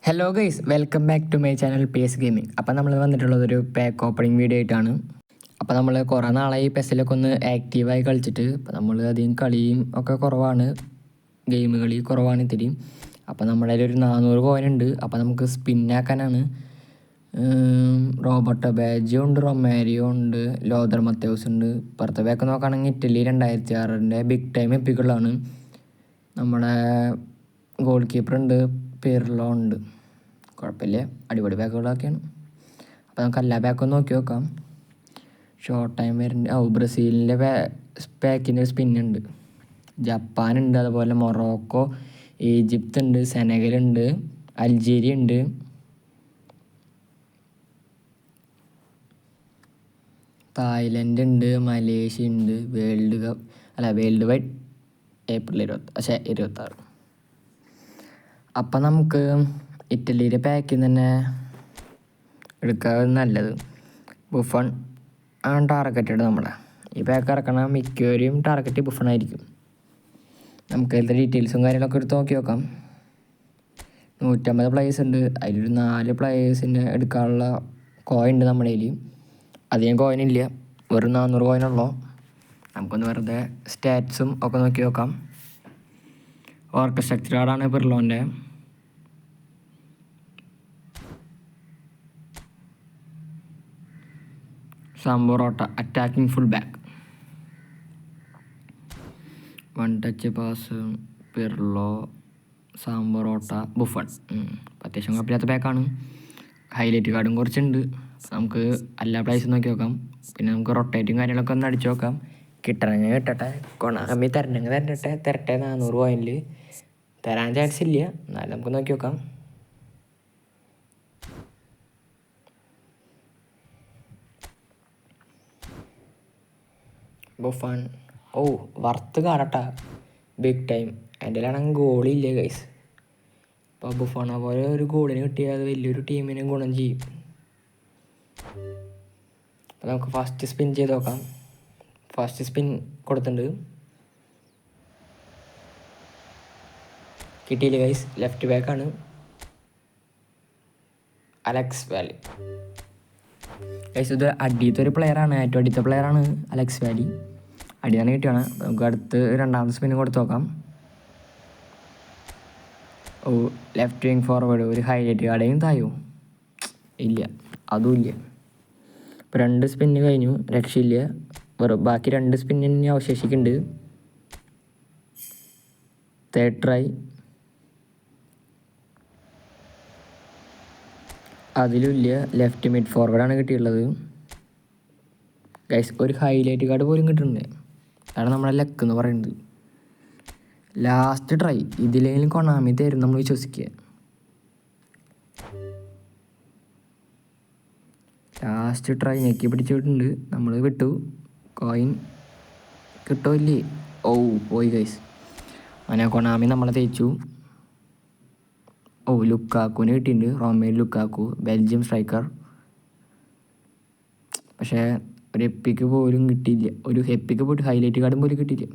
Hello guys, welcome back to my channel PS gaming. അപ്പോൾ നമ്മൾ വന്നിട്ടുള്ളതൊരു pack opening video ആയിട്ടാണ്. അപ്പോൾ നമ്മൾ കുറേ നാളായി പെസ്സിലൊക്കെ ഒന്ന് ആക്റ്റീവായി കളിച്ചിട്ട്. അപ്പോൾ നമ്മൾ അധികം കളിയും ഒക്കെ കുറവാണ്, ഗെയിം കളി കുറവാണ് ഇത്തിരി. അപ്പോൾ നമ്മുടെ കയ്യിൽ ഒരു 400 കോയിനുണ്ട്. അപ്പോൾ നമുക്ക് സ്പിന്നാക്കാനാണ്. റോബർട്ടോ ബാജിയോ ഉണ്ട്, റൊമാരിയോ ഉണ്ട്, ലോദർ മത്തേവസ് ഉണ്ട്. ഇപ്പുറത്തെ ബാക്ക് നോക്കുകയാണെങ്കിൽ ഇറ്റലി 2006 ബിഗ് ടൈം എപ്പിക്കുള്ളതാണ്. നമ്മുടെ ഗോൾ കീപ്പർ ഉണ്ട്, പിർലോ ഉണ്ട്. കുഴപ്പമില്ല, അടിപൊളി ബാക്കുകളൊക്കെയാണ്. അപ്പോൾ നമുക്ക് എല്ലാ ബാക്കും നോക്കി നോക്കാം. ഷോർട്ട് ടൈം വരുന്നുണ്ട്. ബ്രസീലിൻ്റെ പാക്കിൻ്റെ സ്പിന്നുണ്ട്, ജപ്പാനുണ്ട്, അതുപോലെ മൊറോക്കോ, ഈജിപ്ത് ഉണ്ട്, സെനഗലുണ്ട്, അൾജീരിയ ഉണ്ട്, തായ്ലൻഡ് ഉണ്ട്, മലേഷ്യ ഉണ്ട്. World wide April 26. അപ്പം നമുക്ക് ഇറ്റലിയുടെ പാക്കിൽ തന്നെ എടുക്കാൻ നല്ലത്. ബുഫൺ ആണ് ടാർഗറ്റഡ്. നമ്മുടെ ഈ പാക്ക് ഇറക്കണം മിക്കവരും ടാർഗറ്റ് ബുഫൺ ആയിരിക്കും. നമുക്ക് അതിലത്തെ ഡീറ്റെയിൽസും കാര്യങ്ങളൊക്കെ എടുത്ത് നോക്കി നോക്കാം. 150 പ്ലേയേഴ്സ് ഉണ്ട്. അതിലൊരു 4 പ്ലേയേഴ്സിന് എടുക്കാനുള്ള കോയിൻ ഉണ്ട് നമ്മുടെ കയ്യിൽ. അധികം കോയിനില്ല, വെറും 400 കോയിനുള്ളൂ. നമുക്കൊന്ന് വെറുതെ സ്റ്റാറ്റ്സും ഒക്കെ നോക്കി നോക്കാം. ഓർക്കസ്ട്രക്ചർ കാർഡാണ് പിർലോൻ്റെ. Zambrotta attacking full back, 1 touch pass, Pirlo, Zambrotta, Buffon. അത്യാവശ്യം കുഴപ്പമില്ലാത്ത ബാക്കാണ്. ഹൈലൈറ്റ് കാർഡും കുറച്ചുണ്ട്. നമുക്ക് എല്ലാ പ്ലേസും നോക്കി നോക്കാം. പിന്നെ നമുക്ക് റൊട്ടേറ്റും കാര്യങ്ങളൊക്കെ ഒന്ന് അടിച്ചു നോക്കാം. കിട്ടണമെങ്കിൽ കിട്ടട്ടെ, കൊണാമി തരണമെങ്കിൽ തരട്ടെ. 400 കോയിനിൽ തരാൻ ചാൻസ് ഇല്ല, എന്നാലും നമുക്ക് നോക്കി നോക്കാം. ബുഫൺ വർത്ത് കാടട്ടാ, ബിഗ് ടൈം. എൻ്റെ ആണെങ്കിൽ ഗോളില്ല ഗൈസ്. അപ്പോൾ ബുഫോണ പോലെ ഒരു ഗോളിന് കിട്ടിയാൽ അത് വലിയൊരു ടീമിനെ ഗുണം ചെയ്യും. അപ്പോൾ നമുക്ക് ഫസ്റ്റ് സ്പിൻ ചെയ്ത് നോക്കാം. ഫസ്റ്റ് സ്പിൻ കൊടുത്തിട്ടുണ്ട്, കിട്ടിയില്ല ഗൈസ്. ലെഫ്റ്റ് ബാക്കാണ്, അലക്സ് വാലി ഗൈസ്. ഇത് അടിയത്തെ ഒരു പ്ലെയറാണ്, ഏറ്റവും അടിയത്തെ പ്ലെയറാണ് അലക്സ് വാലി. അടിയാണ് കിട്ടിയാണ്. നമുക്ക് അടുത്ത് രണ്ടാമത്തെ സ്പിന്ന് കൊടുത്ത് നോക്കാം. ലെഫ്റ്റ് വിങ് ഫോർവേഡ്, ഒരു ഹൈലൈറ്റ് കാർഡേയും തായോ ഇല്ല, അതും ഇല്ല. ഇപ്പോൾ 2 സ്പിന്ന് കഴിഞ്ഞു, രക്ഷയില്ല. ബാക്കി 2 സ്പിന്നിന് അവശേഷിക്കുന്നുണ്ട്. തേർഡ് ട്രൈ, അതിലും ഇല്ല. ലെഫ്റ്റ് മിഡ് ഫോർവേഡാണ് കിട്ടിയുള്ളത് ഗൈസ്. ഒരു ഹൈലൈറ്റ് കാർഡ് പോലും കിട്ടുന്നുണ്ട്. അതാണ് നമ്മുടെ ലക്ക് എന്ന് പറയുന്നത്. ലാസ്റ്റ് ട്രൈ, ഇതിലെങ്കിലും കൊണാമി തരും നമ്മൾ വിശ്വസിക്കുക. ലാസ്റ്റ് ട്രൈ ഞെക്കി പിടിച്ചിട്ടുണ്ട്, നമ്മൾ വിട്ടു. കോയിൻ കിട്ടുമില്ലേ? പോയി ഗൈസ്. അങ്ങനെ കൊണാമി നമ്മളെ തേച്ചു. ലുക്കാക്കുവിന് കിട്ടിയിട്ടുണ്ട്, റൊമേലു ലുക്കാക്കു, ബെൽജിയം സ്ട്രൈക്കർ. പക്ഷേ ഒരു എപ്പിക്ക് പോലും കിട്ടിയില്ല. ഒരു എപ്പിക്ക് പോയിട്ട് ഹൈലൈറ്റ് കാർഡും പോലും കിട്ടിയില്ല.